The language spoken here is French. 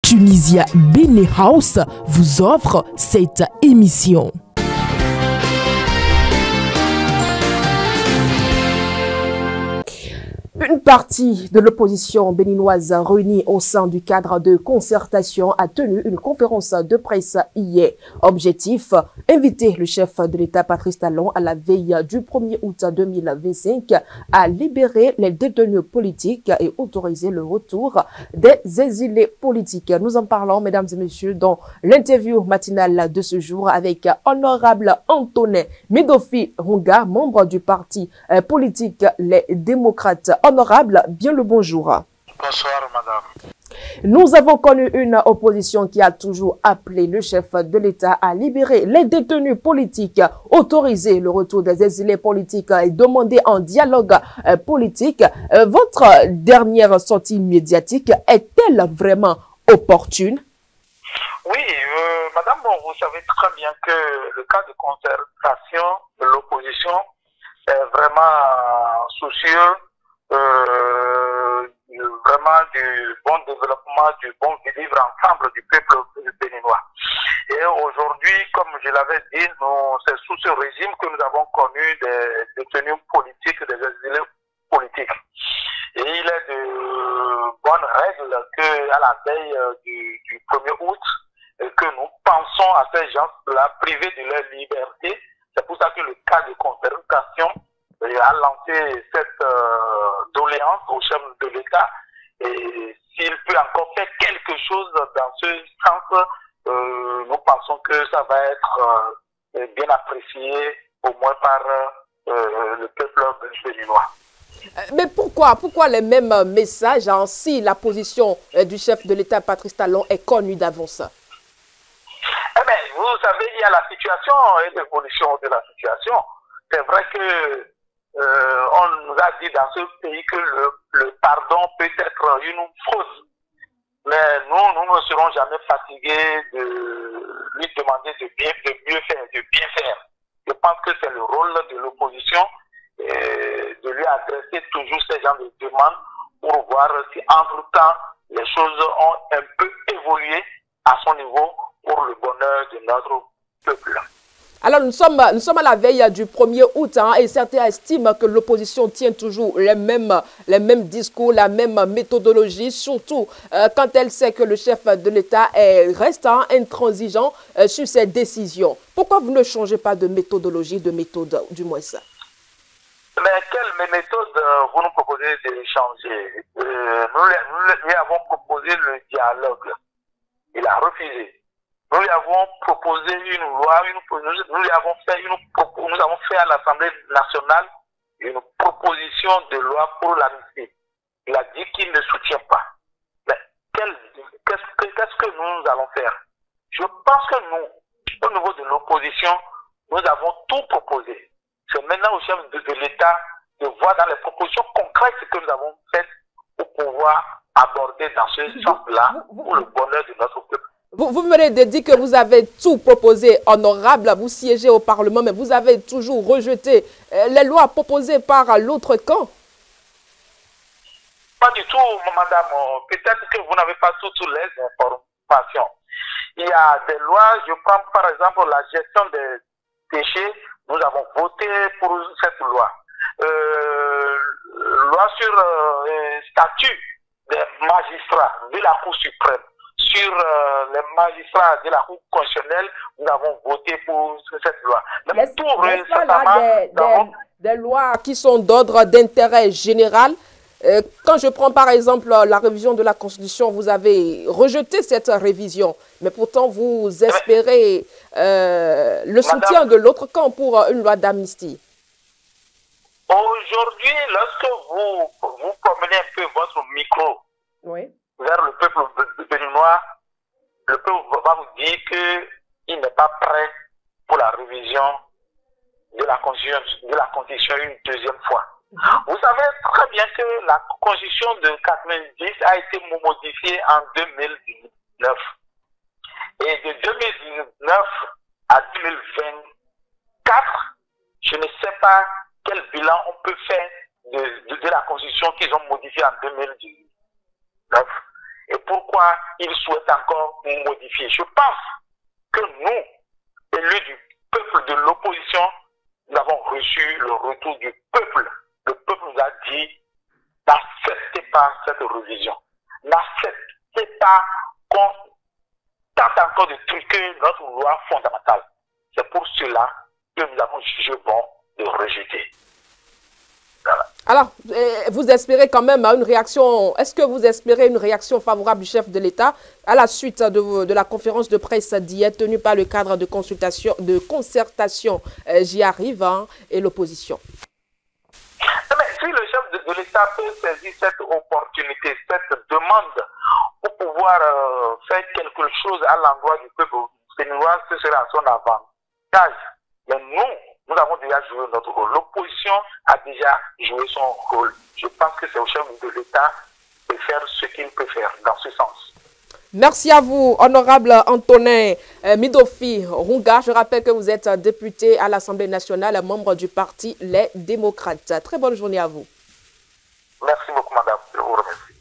Tunisia Bene House vous offre cette émission. Une partie de l'opposition béninoise réunie au sein du cadre de concertation a tenu une conférence de presse hier. Objectif, inviter le chef de l'État Patrice Talon à la veille du 1er août 2025 à libérer les détenus politiques et autoriser le retour des exilés politiques. Nous en parlons, mesdames et messieurs, dans l'interview matinale de ce jour avec honorable Antonin Medofi Runga, membre du parti politique Les Démocrates. Honorable, bien le bonjour. Bonsoir, madame. Nous avons connu une opposition qui a toujours appelé le chef de l'État à libérer les détenus politiques, autoriser le retour des exilés politiques et demander un dialogue politique. Votre dernière sortie médiatique est-elle vraiment opportune? Oui, madame, vous savez très bien que le cas de concertation de l'opposition est vraiment soucieux vraiment du bon développement, du bon vivre ensemble du peuple béninois. Et aujourd'hui, comme je l'avais dit, c'est sous ce régime que nous avons connu des détenus politiques, des exilés politiques. Et il est de bonnes règles qu'à la veille du 1er août, que nous pensons à ces gens-là privés de leur liberté. C'est pour ça que le cas de concertation a lancé cette doléance au chef de l'État, et s'il peut encore faire quelque chose dans ce sens, nous pensons que ça va être bien apprécié au moins par le peuple béninois. Mais pourquoi les mêmes messages si la position du chef de l'État Patrice Talon est connue d'avance? Eh bien, vous savez, il y a la situation et l'évolution de la situation. C'est vrai que on nous a dit dans ce pays que le pardon peut être une fausse. Mais nous ne serons jamais fatigués de lui demander de mieux faire, de bien faire. Je pense que c'est le rôle de l'opposition de lui adresser toujours ces genres de demandes pour voir si entre-temps les choses ont un peu évolué à son niveau pour le bonheur de notre peuple. Alors, nous sommes à la veille du 1er août et certains estiment que l'opposition tient toujours les mêmes discours, la même méthodologie, surtout quand elle sait que le chef de l'État reste intransigeant sur ses décisions. Pourquoi vous ne changez pas de méthodologie, de méthode du moins ça? Mais quelle méthode vous nous proposez de changer? Nous lui avons proposé le dialogue. Il a refusé. Nous lui avons proposé une loi, nous avons fait à l'Assemblée nationale une proposition de loi pour l'amnistie. Il a dit qu'il ne soutient pas. Mais qu'est-ce que nous allons faire? Je pense que nous, au niveau de l'opposition, nous avons tout proposé. C'est maintenant au chef de l'État de voir dans les propositions concrètes que nous avons faites pour pouvoir aborder dans ce sens-là pour le bonheur de notre peuple. Vous venez de dire que vous avez tout proposé, honorable, vous siégez au Parlement, mais vous avez toujours rejeté les lois proposées par l'autre camp. Pas du tout, madame. Peut-être que vous n'avez pas toutes les informations. Il y a des lois, je prends par exemple la gestion des déchets, nous avons voté pour cette loi. Loi sur statut des magistrats de la Cour suprême. Sur les magistrats de la Cour constitutionnelle, nous avons voté pour cette loi. Des lois qui sont d'ordre d'intérêt général. Quand je prends par exemple la révision de la Constitution, vous avez rejeté cette révision. Mais pourtant, vous espérez le soutien de l'autre camp pour une loi d'amnistie. Aujourd'hui, lorsque vous promenez un peu votre micro, oui, vers le peuple béninois, le peuple va vous dire qu'il n'est pas prêt pour la révision de la Constitution une deuxième fois. Vous savez très bien que la Constitution de 90 a été modifiée en 2019. Et de 2019 à 2024, je ne sais pas quel bilan on peut faire de la Constitution qu'ils ont modifiée en 2019. Et pourquoi il souhaite encore modifier. Je pense que nous, élus du peuple de l'opposition, nous avons reçu le retour du peuple. Le peuple nous a dit, n'acceptez pas cette révision. N'acceptez pas qu'on tente encore de truquer notre loi fondamentale. C'est pour cela que nous avons jugé bon de rejeter. Voilà. Alors, vous espérez quand même une réaction, est-ce que vous espérez une réaction favorable du chef de l'État à la suite de la conférence de presse d'hier tenue par le cadre de concertation, j'y arrive, hein, et l'opposition? Mais si le chef de l'État peut saisir cette opportunité, cette demande pour pouvoir faire quelque chose à l'endroit du peuple béninois, ce sera à son avantage. Mais nous avons déjà joué notre rôle. L'opposition a déjà joué son rôle. Je pense que c'est au chef de l'État de faire ce qu'il peut faire dans ce sens. Merci à vous, honorable Antonin Midofi Runga. Je rappelle que vous êtes député à l'Assemblée nationale, membre du parti Les Démocrates. Très bonne journée à vous. Merci beaucoup, madame. Je vous remercie.